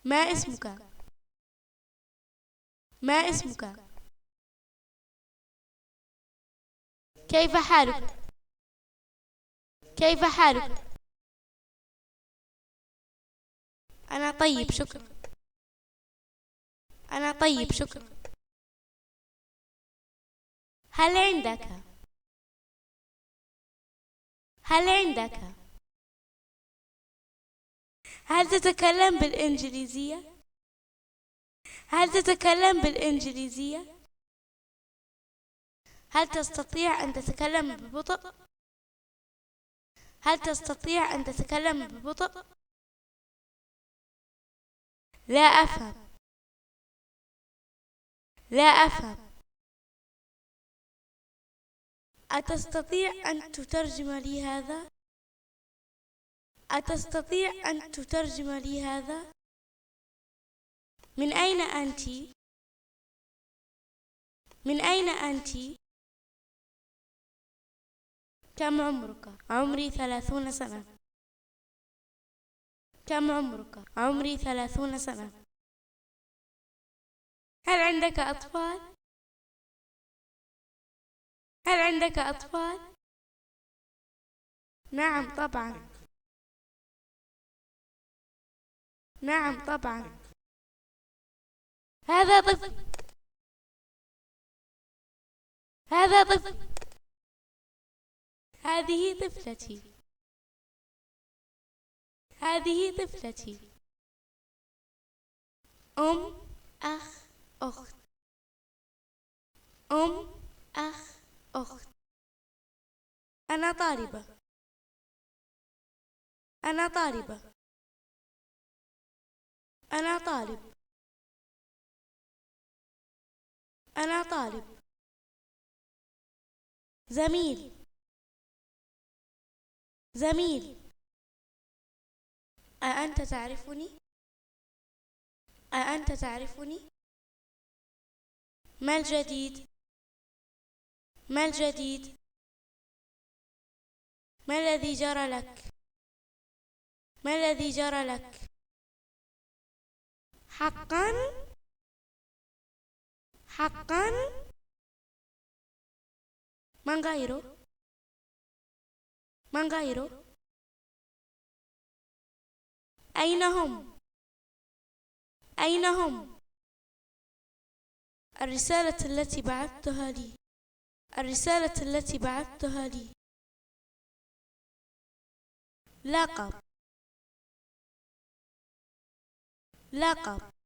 ما اسمك؟ ما اسمك؟ كيف حالك؟ كيف حالك؟ أنا طيب شكرا. أنا طيب شكرا. هل عندك؟ هل عندك؟ هل تتكلم بالإنجليزية؟ هل تتكلم بالإنجليزية؟ هل تستطيع أن تتكلم ببطء؟ هل تستطيع أن تتكلم ببطء؟ لا أفهم. لا أفهم. أتستطيع أن تترجم لي هذا؟ أتستطيع أن تترجم لي هذا؟ من أين أنت؟ من أين أنت؟ كم عمرك؟ عمري 30 سنة. كم عمرك؟ عمري 30 سنة. هل عندك أطفال؟ هل عندك أطفال؟ نعم طبعا. نعم طبعا. هذا طفل. هذا طفل. هذه طفلتي. هذه طفلتي. أخ، أخت. أخ، أخت. أنا طالبة. أنا طالبة. أنا طالب. أنا طالب. زميل. زميل. أأنت تعرفني؟ أأنت تعرفني؟ ما الجديد؟ ما الجديد؟ ما الذي جرى لك؟ ما الذي جرى لك؟ حقا؟ حقا؟ من غيره؟ من غيره؟ أين هم؟ أين هم؟ الرسالة التي بعثتها لي. الرسالة التي بعثتها لي. لقب. لقب.